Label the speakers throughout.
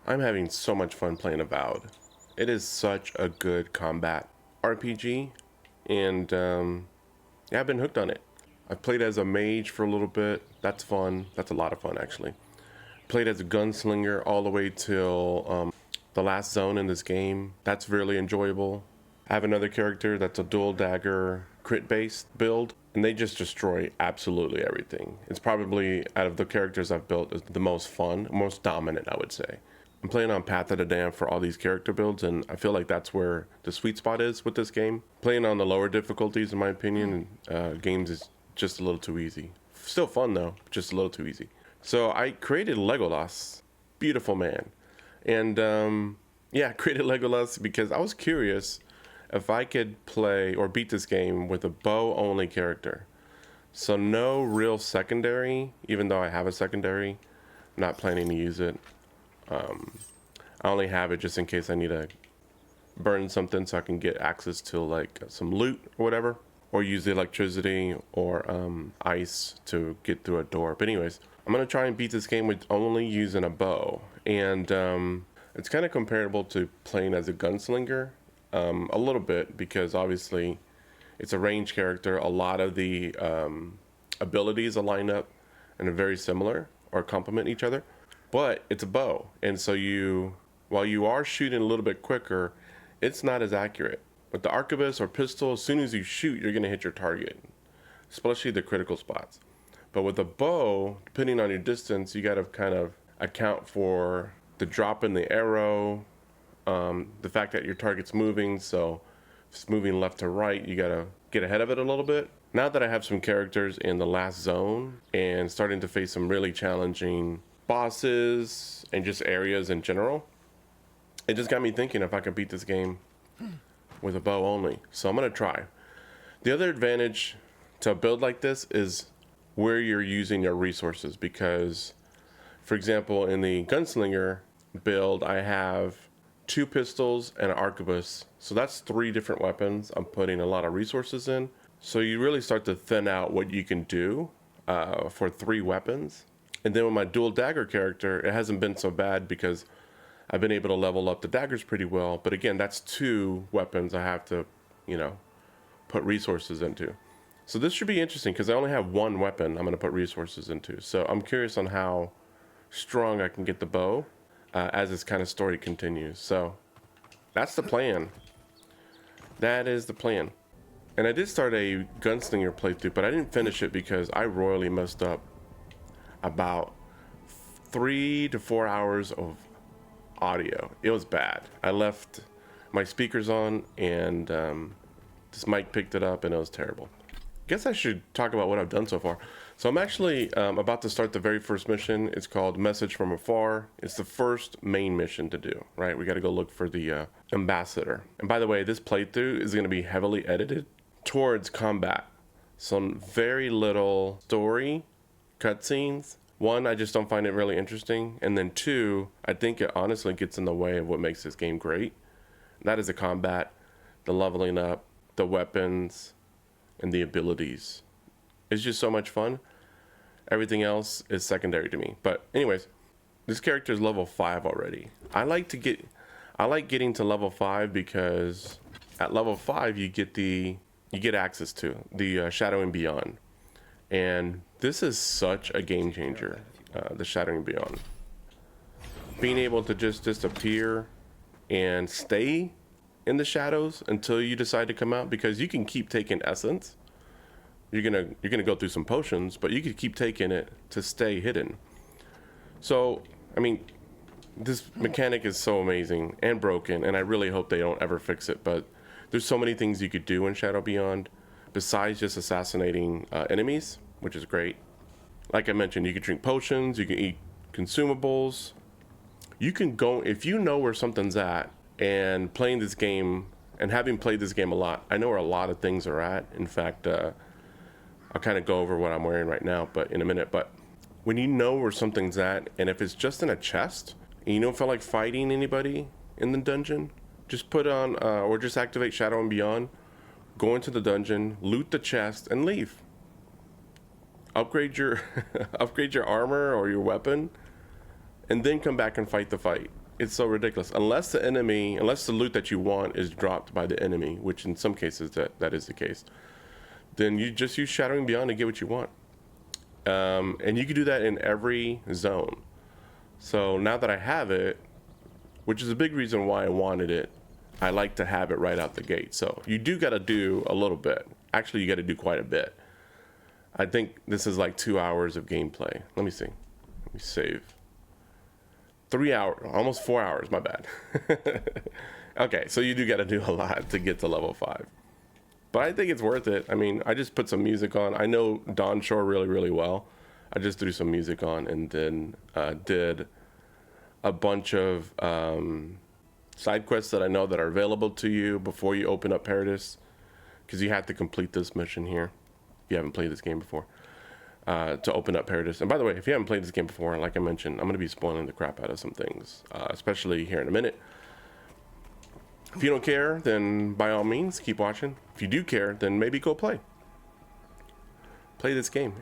Speaker 1: I'm having so much fun playing Avowed. It is such a good combat RPG, and yeah, I've been hooked on it. I've played as a mage for a little bit. That's fun. That's a lot of fun, actually. Played as a gunslinger all the way till the last zone in this game. That's really enjoyable. I have another character that's a dual dagger crit based build, and they just destroy absolutely everything. It's probably, out of the characters I've built, is the most fun, most dominant, I would say. I'm playing on Path of the Damned for all these character builds, and I feel like that's where the sweet spot is with this game. Playing on the lower difficulties, in my opinion, games is just a little too easy. Still fun though, just a little too easy. So I created Legolas, beautiful man, and yeah, I created Legolas because I was curious if I could play or beat this game with a bow only character. So no real secondary, even though I have a secondary, I'm not planning to use it. I only have it just in case I need to burn something so I can get access to like some loot or whatever, or use the electricity or ice to get through a door. But anyways, I'm gonna try and beat this game with only using a bow, and it's kind of comparable to playing as a gunslinger a little bit, because obviously it's a range character. A lot of the abilities align up and are very similar or complement each other, but it's a bow, and so while you are shooting a little bit quicker, it's not as accurate. With the arquebus or pistol, as soon as you shoot, you're going to hit your target, especially the critical spots. But with a bow, depending on your distance, you got to kind of account for the drop in the arrow, the fact that your target's moving, so if it's moving left to right, you got to get ahead of it a little bit. Now that I have some characters in the last zone and starting to face some really challenging bosses and just areas in general, it just got me thinking if I could beat this game with a bow only. So I'm gonna try. The other advantage to a build like this is where you're using your resources, because for example in the gunslinger build I have 2 pistols and an arquebus, so that's 3 different weapons I'm putting a lot of resources in. So you really start to thin out what you can do for 3 weapons. And then with my dual dagger character, it hasn't been so bad because I've been able to level up the daggers pretty well. But again, that's 2 weapons I have to, put resources into. So this should be interesting because I only have 1 weapon I'm going to put resources into. So I'm curious on how strong I can get the bow as this kind of story continues. So that's the plan. That is the plan. And I did start a gunslinger playthrough, but I didn't finish it because I royally messed up about 3 to 4 hours of audio. It was bad. I left my speakers on, and this mic picked it up, and it was terrible. Guess I should talk about what I've done so far. So I'm actually about to start the very first mission. It's called Message from Afar. It's the first main mission to do, right? We got to go look for the ambassador. And by the way, this playthrough is going to be heavily edited towards combat. Some very little story cutscenes. 1, I just don't find it really interesting, and then 2, I think it honestly gets in the way of what makes this game great. That is the combat, the leveling up, the weapons, and the abilities. It's just so much fun. Everything else is secondary to me. But anyways, this character is level 5 already. I like getting to level 5 because at level 5 you get access to the Shadowing Beyond. And this is such a game changer, the Shadowing Beyond. Being able to just disappear and stay in the shadows until you decide to come out, because you can keep taking essence. You're gonna go through some potions, but you could keep taking it to stay hidden. So, I mean, this mechanic is so amazing and broken, and I really hope they don't ever fix it, but there's so many things you could do in Shadow Beyond besides just assassinating enemies, which is great. Like I mentioned, you can drink potions, you can eat consumables. You can go, if you know where something's at, and playing this game, and having played this game a lot, I know where a lot of things are at. In fact, I'll kind of go over what I'm wearing right now, but in a minute. But when you know where something's at, and if it's just in a chest, and you don't feel like fighting anybody in the dungeon, just put on, or just activate Shadow and Beyond, go into the dungeon, loot the chest, and leave. Upgrade your upgrade your armor or your weapon, and then come back and fight the fight. It's so ridiculous. Unless the loot that you want is dropped by the enemy, which in some cases that is the case, then you just use Shattering Beyond to get what you want. And you can do that in every zone. So now that I have it, which is a big reason why I wanted it, I like to have it right out the gate. So you do got to do a little bit. Actually, you got to do quite a bit. I think this is like 2 hours of gameplay. Let me see. Let me save. 3 hours, almost 4 hours, my bad. Okay, so you do got to do a lot to get to level 5. But I think it's worth it. I mean, I just put some music on. I know Dawnshore really, really well. I just threw some music on and then did a bunch of side quests that I know that are available to you before you open up Paradise, because you have to complete this mission here if you haven't played this game before to open up Paradise. And by the way, if you haven't played this game before, like I mentioned, I'm going to be spoiling the crap out of some things, especially here in a minute. If you don't care, then by all means keep watching. If you do care, then maybe go play this game.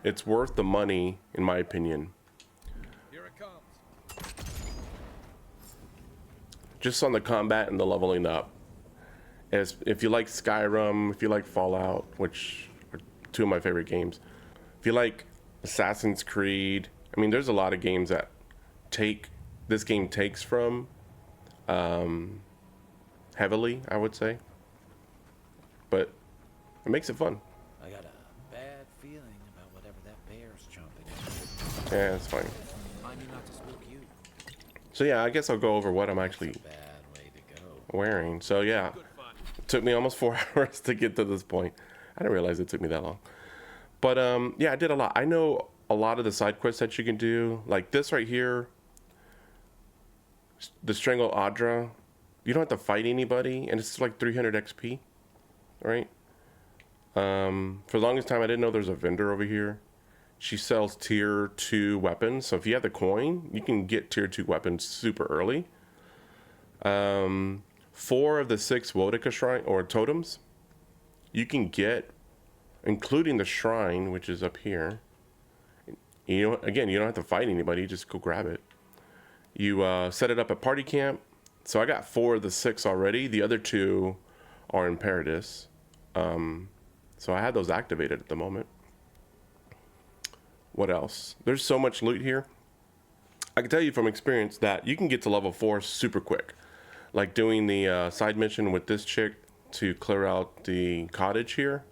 Speaker 1: It's worth the money, in my opinion.
Speaker 2: Here it comes.
Speaker 1: Just on the combat and the leveling up. As if you like Skyrim, if you like Fallout, which are two of my favorite games, if you like Assassin's Creed, I mean, there's a lot of games that this game takes from heavily, I would say, but it makes it fun.
Speaker 2: I got a bad feeling about whatever that bear's chomping.
Speaker 1: Yeah, it's fine.
Speaker 2: I mean not to spook you.
Speaker 1: So yeah, I guess I'll go over what I'm actually
Speaker 2: Bad way to go.
Speaker 1: wearing. So yeah, it took me almost 4 hours to get to this point. I didn't realize it took me that long. But yeah, I did a lot. I know a lot of the side quests that you can do, like this right here, the Strangle Audra. You don't have to fight anybody, and it's like 300 XP, right? For the longest time, I didn't know there's a vendor over here. She sells tier 2 weapons, so if you have the coin, you can get tier 2 weapons super early. 4 of the 6 Wodika shrine or totems you can get, including the shrine, which is up here. You know, again, you don't have to fight anybody; just go grab it. You set it up at party camp. So I got 4 of the 6 already. The other 2 are in Paradise. So I had those activated at the moment. What else? There's so much loot here. I can tell you from experience that you can get to level 4 super quick. Like doing the side mission with this chick to clear out the cottage here.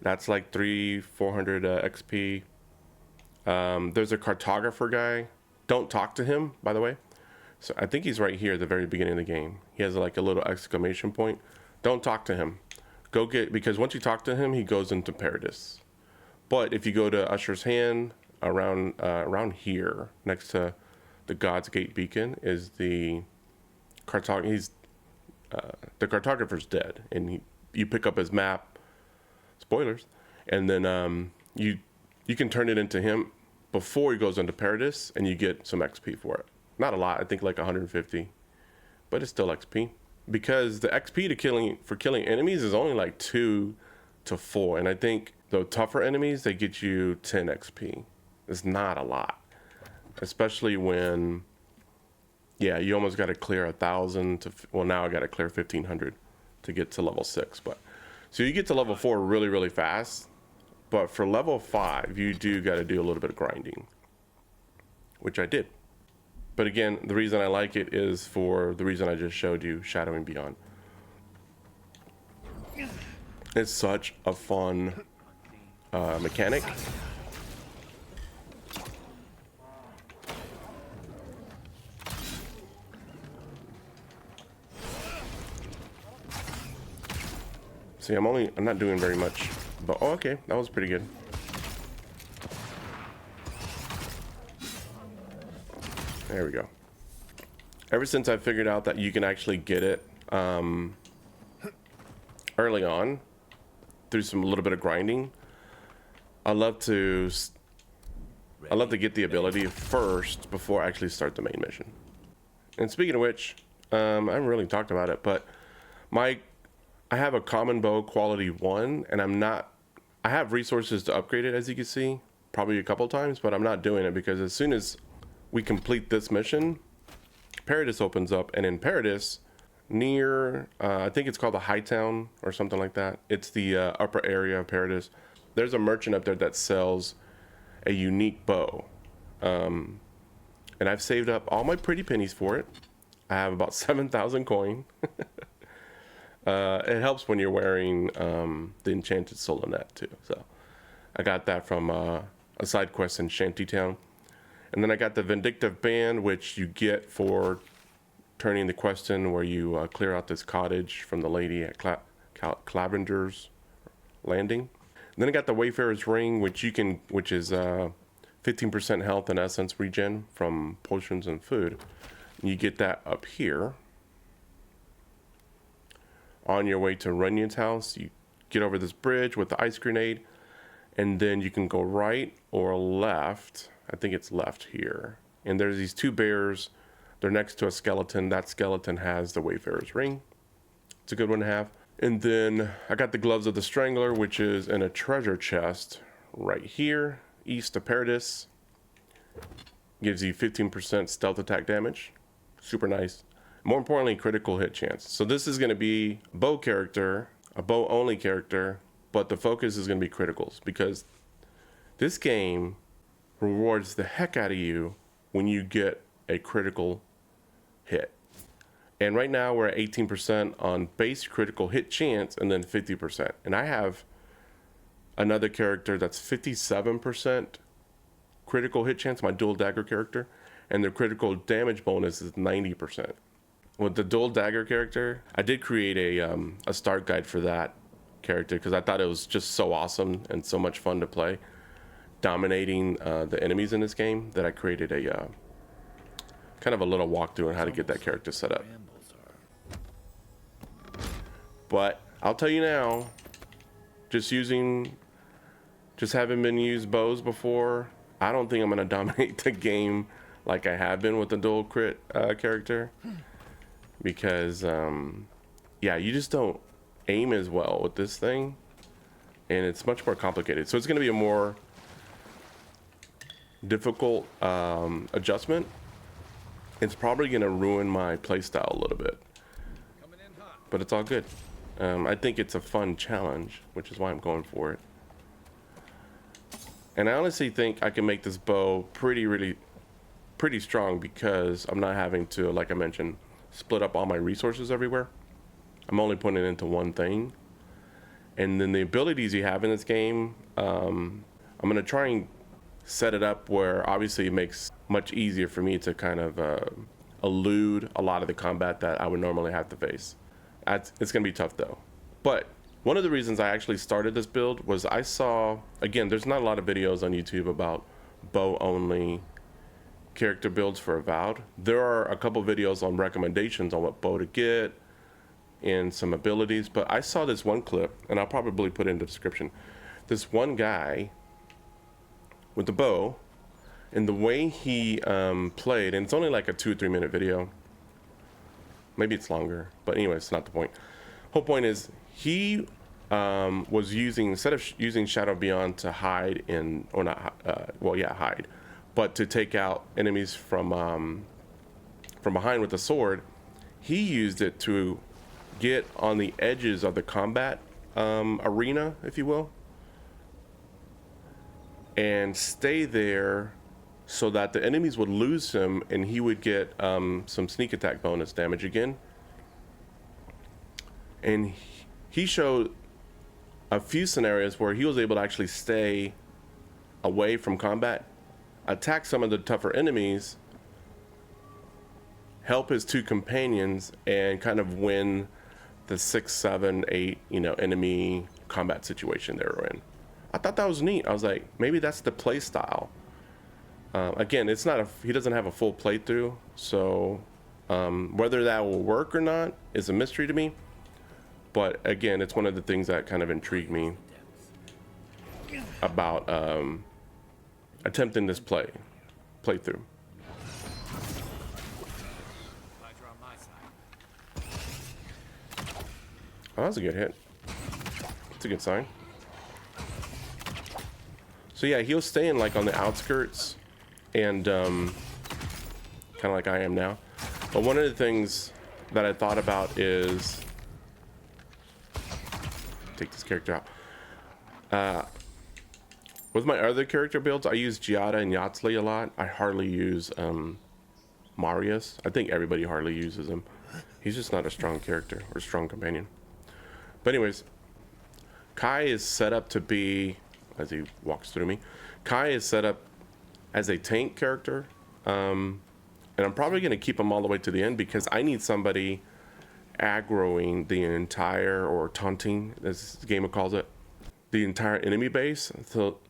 Speaker 1: That's like 400 XP. There's a cartographer guy. Don't talk to him, by the way. So I think he's right here at the very beginning of the game. He has like a little exclamation point. Don't talk to him. Because once you talk to him, he goes into Paradise. But if you go to Usher's Hand, around here, next to the God's Gate beacon, is the cartographer's dead, and you pick up his map. Spoilers, and then you can turn it into him before he goes into Paradise, and you get some XP for it. Not a lot, I think like 150, but it's still XP, because the XP for killing enemies is only like 2 to 4, and I think the tougher enemies, they get you 10 XP. It's not a lot, especially when, yeah, you almost got to clear 1,000 to, well, now I got to clear 1,500 to get to level 6, but so you get to level 4 really, really fast, but for level 5, you do got to do a little bit of grinding, which I did. But again, the reason I like it is for the reason I just showed you, Shadowing Beyond. It's such a fun mechanic. See, I'm not doing very much, but oh, okay, that was pretty good. There we go. Ever since I figured out that you can actually get it early on through a little bit of grinding, I love to get the ability first before I actually start the main mission. And speaking of which, I haven't really talked about it, but I have a common bow quality 1, and I have resources to upgrade it, as you can see, probably a couple times, but I'm not doing it because as soon as we complete this mission, Paradis opens up, and in Paradis, near I think it's called the High Town or something like that. It's the upper area of Paradis. There's a merchant up there that sells a unique bow, and I've saved up all my pretty pennies for it. I have about 7,000 coin. It helps when you're wearing the Enchanted Suolenet too. So I got that from a side quest in Shantytown. And then I got the Vindictive band, which you get for turning the quest in where you clear out this cottage from the lady at Clavender's Landing. And then I got the Wayfarer's ring, which is 15% health and essence regen from potions and food. And you get that up here. On your way to Runyon's house, you get over this bridge with the ice grenade, and then you can go right or left. I think it's left here. And there's these two bears. They're next to a skeleton. That skeleton has the Wayfarer's ring. It's a good one to have. And then I got the gloves of the Strangler, which is in a treasure chest right here, east of Paradis. Gives you 15% stealth attack damage. Super nice. More importantly, critical hit chance. So this is going to be a bow character, a bow only character, but the focus is going to be criticals, because this game rewards the heck out of you when you get a critical hit. And right now we're at 18% on base critical hit chance, and then 50%. And I have another character that's 57% critical hit chance, my dual dagger character, and the critical damage bonus is 90%. With the dual dagger character, I did create a start guide for that character because I thought it was just so awesome and so much fun to play, dominating the enemies in this game, that I created a kind of a little walkthrough on how to get that character set up. But I'll tell you now, just having been used bows before, I don't think I'm gonna dominate the game like I have been with the dual crit character, because yeah, you just don't aim as well with this thing, and it's much more complicated. So it's gonna be a more difficult adjustment. It's probably gonna ruin my playstyle a little bit, but it's all good. I think it's a fun challenge, which is why I'm going for it. And I honestly think I can make this bow pretty strong, because I'm not having to, like I mentioned, split up all my resources everywhere. I'm only putting it into one thing. And then the abilities you have in this game, I'm gonna try and set it up where obviously it makes much easier for me to kind of elude a lot of the combat that I would normally have to face. It's gonna be tough though. But one of the reasons I actually started this build was I saw, again, there's not a lot of videos on YouTube about bow only character builds for Avowed. There are a couple videos on recommendations on what bow to get and some abilities, but I saw this one clip, and I'll probably put it in the description. This one guy with the bow, and the way he played, and it's only like a 2 or 3 minute video. Maybe it's longer, but anyway, it's not the point. Whole point is he was using, instead of using Shadow Beyond to hide in, or not, hide, but to take out enemies from behind with the sword, he used it to get on the edges of the combat arena, if you will, and stay there so that the enemies would lose him and he would get some sneak attack bonus damage again. And he showed a few scenarios where he was able to actually stay away from combat, attack some of the tougher enemies, help his two companions, and kind of win the 6, 7, 8, enemy combat situation they were in. I thought that was neat. I was like, maybe that's the play style. Again, it's not he doesn't have a full playthrough, so whether that will work or not is a mystery to me. But again, it's one of the things that kind of intrigued me about attempting this playthrough. Oh, that's a good hit. It's a good sign. So yeah, he was staying like on the outskirts, and kind of like I am now. But one of the things that I thought about is take this character out. With my other character builds, I use Giada and Yatsley a lot. I hardly use Marius. I think everybody hardly uses him. He's just not a strong character or strong companion. But anyways, Kai is set up to be, as he walks through me, Kai is set up as a tank character. And I'm probably going to keep him all the way to the end because I need somebody aggroing the entire, or taunting, as the game calls it, the entire enemy base,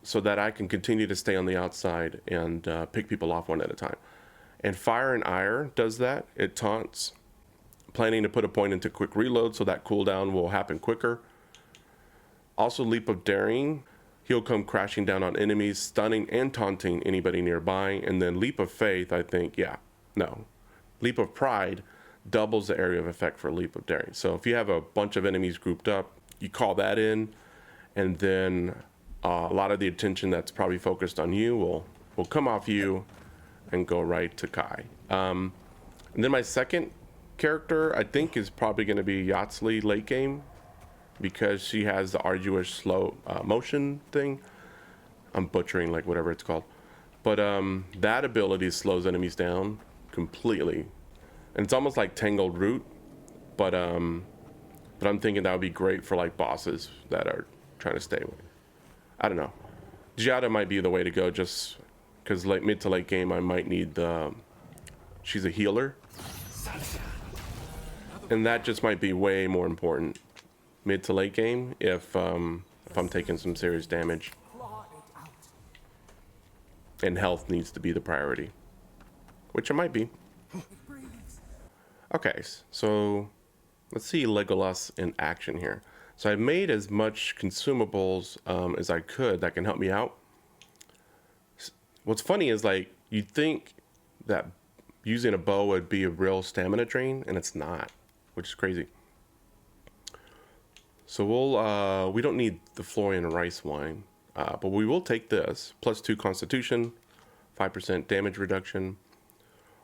Speaker 1: so that I can continue to stay on the outside and pick people off one at a time. And Fire and Ire does that. It taunts, planning to put a point into quick reload so that cooldown will happen quicker. Also Leap of Daring, he'll come crashing down on enemies, stunning and taunting anybody nearby. And then Leap of Faith, I think, Leap of Pride doubles the area of effect for Leap of Daring. So if you have a bunch of enemies grouped up, you call that in, and then a lot of the attention that's probably focused on you will come off you and go right to Kai. And then my second character, I think, is probably going to be Yatsley late game, because she has the arduous slow motion thing. I'm butchering like whatever it's called, but that ability slows enemies down completely, and it's almost like Tangleroot, but I'm thinking that would be great for like bosses that are trying to stay away. I don't know. Giada might be the way to go, just because mid to late game I might need the. She's a healer, and that just might be way more important mid to late game if I'm taking some serious damage, and health needs to be the priority, which it might be. Okay, so let's see Legolas in action here. So I made as much consumables as I could that can help me out. What's funny is, like, you'd think that using a bow would be a real stamina drain, and it's not, which is crazy. So we don't need the Florian rice wine, but we will take this. +2 constitution, 5% damage reduction.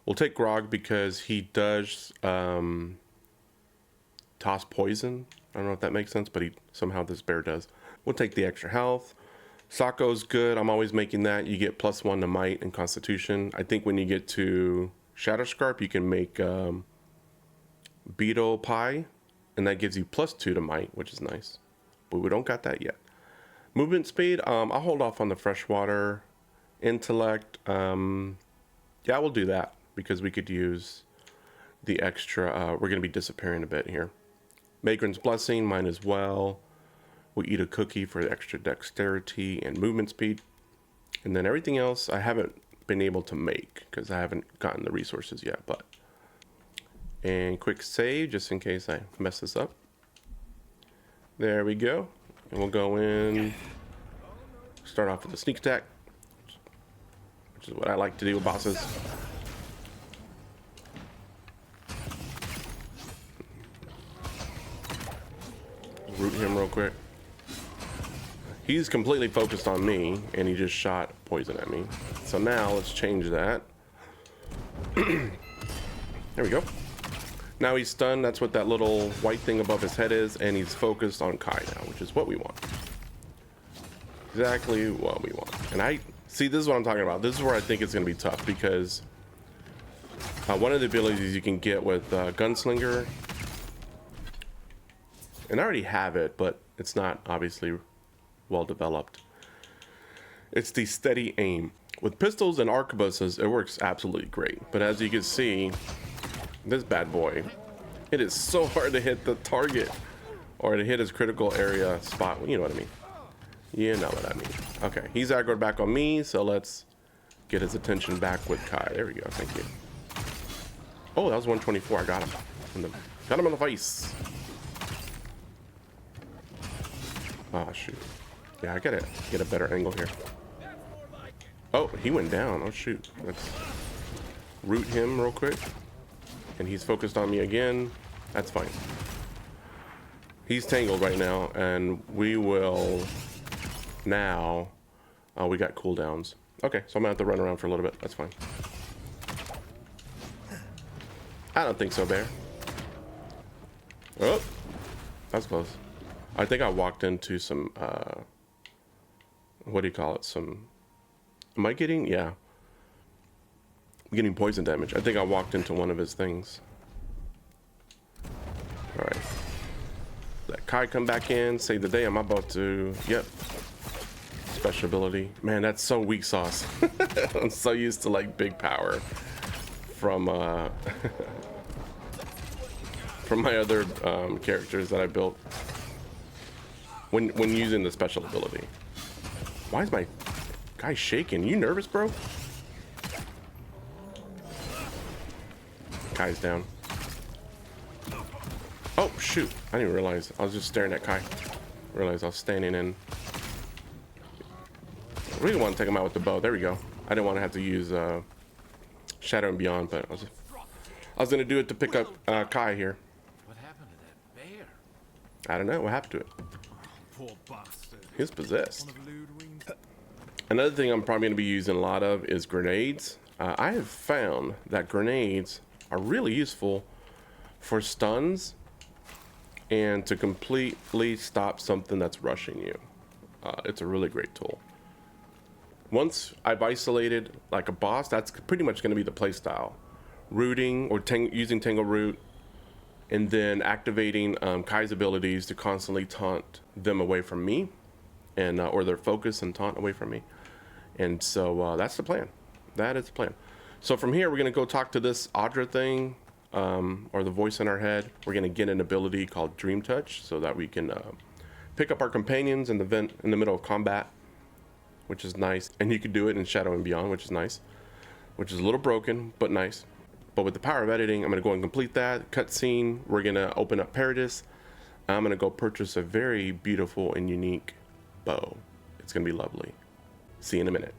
Speaker 1: We'll take Grog because he does toss poison. I don't know if that makes sense, but somehow this bear does. We'll take the extra health. Sacco's good. I'm always making that. You get +1 to might and constitution. I think when you get to Shadowscarp, you can make beetle pie, and that gives you +2 to might, which is nice. But we don't got that yet. Movement speed, I'll hold off on the freshwater. Intellect, yeah, we'll do that because we could use the extra. We're going to be disappearing a bit here. Magrin's Blessing, mine as well. We'll eat a cookie for the extra dexterity and movement speed. And then everything else I haven't been able to make because I haven't gotten the resources yet. But and quick save just in case I mess this up. There we go. And we'll go in, start off with a sneak attack, which is what I like to do with bosses. Root him real quick. He's completely focused on me, and he just shot poison at me. So now let's change that. There we go. Now he's stunned. That's what that little white thing above his head is, and he's focused on Kai now, which is what we want. Exactly what we want. And I see, this is what I'm talking about. This is where I think it's going to be tough because one of the abilities you can get with Gunslinger, and I already have it, but it's not obviously well developed. It's the steady aim. With pistols and arquebuses, it works absolutely great. But as you can see, this bad boy, it is so hard to hit the target or to hit his critical area spot. You know what I mean. You know what I mean. Okay, he's aggroed back on me, so let's get his attention back with Kai. There we go. Thank you. Oh, that was 124. I got him. Got him in the face. Oh, shoot. Yeah, I gotta get a better angle here. Oh, he went down. Oh, shoot. Let's root him real quick. And he's focused on me again. That's fine. He's tangled right now, and we will now. Oh, we got cooldowns. Okay, so I'm gonna have to run around for a little bit. That's fine. I don't think so, Bear. Oh, that's close. I think I walked into some, what do you call it? Some, am I getting, yeah. I'm getting poison damage. I think I walked into one of his things. All right. Let Kai come back in, save the day. I'm about to, yep. Special ability. Man, that's so weak sauce. I'm so used to like big power from from my other characters that I built when using the special ability. Why is my guy shaking? You nervous, bro? Kai's down. Oh shoot, I didn't realize. I was just staring at Kai. Realized I was standing in. I really want to take him out with the bow. There we go. I didn't want to have to use Shadow and Beyond, but I was gonna do it to pick up Kai here.
Speaker 2: What happened to that bear?
Speaker 1: I don't know what happened to it.
Speaker 3: Poor bastard.
Speaker 1: He's possessed.
Speaker 3: One of Ludwig's.
Speaker 1: Another thing I'm probably gonna be using a lot of is grenades. I have found that grenades are really useful for stuns and to completely stop something that's rushing you. It's a really great tool. Once I've isolated like a boss, that's pretty much going to be the playstyle. Rooting or using Tangleroot, and then activating Kai's abilities to constantly taunt them away from me, and or their focus and taunt away from me. And so that's the plan. That is the plan. So from here, we're going to go talk to this Audra thing, or the voice in our head. We're going to get an ability called Dream Touch so that we can pick up our companions in the middle of combat, which is nice. And you could do it in Shadow and Beyond, which is nice, which is a little broken, but nice. But with the power of editing, I'm going to go and complete that cutscene. We're going to open up Paradis. I'm going to go purchase a very beautiful and unique bow. It's going to be lovely. See you in a minute.